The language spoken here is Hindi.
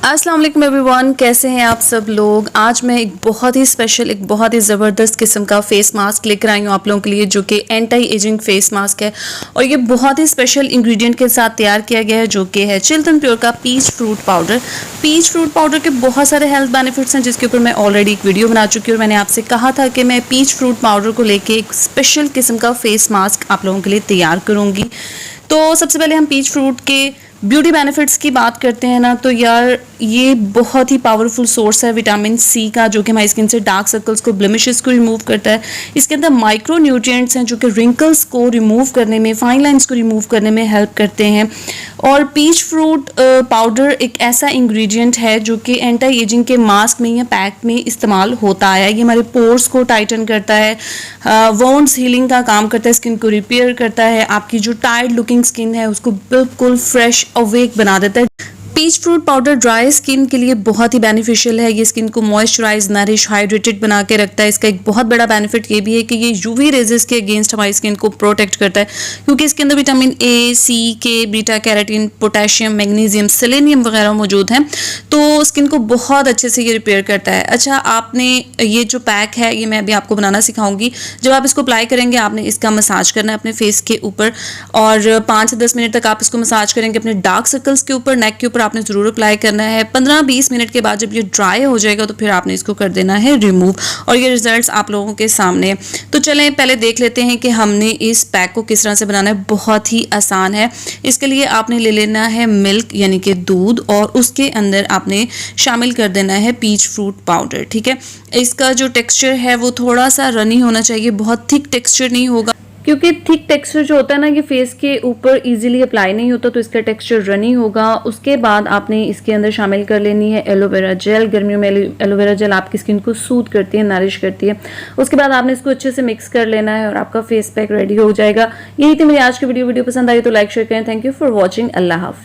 अस्सलाम वालेकुम एवरीवन, कैसे हैं आप सब लोग। आज मैं एक बहुत ही स्पेशल, एक बहुत ही ज़बरदस्त किस्म का फेस मास्क लेकर आई हूँ आप लोगों के लिए, जो कि एंटी एजिंग फेस मास्क है और ये बहुत ही स्पेशल इंग्रेडिएंट के साथ तैयार किया गया है, जो कि है चिल्टन प्योर का peach fruit powder. Peach fruit powder के बहुत सारे हेल्थ बेनिफिट्स हैं, जिसके ऊपर मैं ऑलरेडी एक वीडियो बना चुकी हूँ और मैंने आपसे कहा था कि मैं पीच फ्रूट पाउडर को लेकर एक स्पेशल किस्म का फेस मास्क आप लोगों के लिए तैयार करूँगी। तो सबसे पहले हम पीच फ्रूट के ब्यूटी बेनिफिट्स की बात करते हैं ना, तो यार ये बहुत ही पावरफुल सोर्स है विटामिन सी का, जो कि हमारी स्किन से डार्क सर्कल्स को, ब्लेमिशेस को रिमूव करता है। इसके अंदर माइक्रो न्यूट्रिएंट्स हैं जो कि रिंकल्स को रिमूव करने में, फाइन लाइंस को रिमूव करने में हेल्प करते हैं। और पीच फ्रूट पाउडर एक ऐसा इंग्रेडिएंट है जो कि एंटी एजिंग के मास्क में या पैक में इस्तेमाल होता है। ये हमारे पोर्स को टाइटन करता है, वोन्स हीलिंग का काम करता है, स्किन को रिपेयर करता है, आपकी जो टायर्ड लुकिंग स्किन है उसको बिल्कुल फ्रेश अवेक बना देता है। Peach fruit powder dry skin के लिए बहुत ही बेनिफिशियल है। ये स्किन को मॉइस्चराइज, नरिश, हाइड्रेटेड बना के रखता है। इसका एक बहुत बड़ा बेनिफिट ये भी है कि ये यूवी रेजेस के अगेंस्ट हमारी स्किन को प्रोटेक्ट करता है, क्योंकि इसके अंदर विटामिन ए, सी, के, beta carotene, potassium, magnesium, selenium वगैरह मौजूद हैं, तो स्किन को बहुत अच्छे से ये रिपेयर करता है। अच्छा, आपने ये जो पैक है ये मैं अभी आपको बनाना सिखाऊंगी। जब आप इसको अप्लाई करेंगे आपने इसका मसाज करना है अपने फेस के ऊपर, और 5 से 10 मिनट तक आप इसको मसाज करेंगे अपने डार्क सर्कल्स के ऊपर, नेक के ऊपर आपने जरूर अप्लाई करना है। 15-20 मिनट के बाद जब ये ड्राई हो जाएगा तो फिर आपने इसको कर देना है रिमूव, और ये रिजल्ट्स आप लोगों के सामने। तो चलें पहले देख लेते हैं कि हमने इस पैक को किस तरह से बनाना है। बहुत ही आसान है। इसके लिए आपने ले लेना है मिल्क यानी कि दूध, और उसके अंदर आपने शामिल कर देना है पीच फ्रूट पाउडर। ठीक है, इसका जो टेक्सचर है वो थोड़ा सा रनी होना चाहिए, बहुत थिक टेक्सचर नहीं होगा, क्योंकि थिक टेक्सचर जो होता है ना ये फेस के ऊपर इजीली अप्लाई नहीं होता, तो इसका टेक्सचर रनी होगा। उसके बाद आपने इसके अंदर शामिल कर लेनी है एलोवेरा जेल। गर्मियों में एलोवेरा जेल आपकी स्किन को सूद करती है, नरिश करती है। उसके बाद आपने इसको अच्छे से मिक्स कर लेना है और आपका फेस पैक रेडी हो जाएगा। यही थी मेरी आज की वीडियो पसंद आई तो लाइक शेयर करें। Thank you for watching. अल्लाह हाफ़िज़।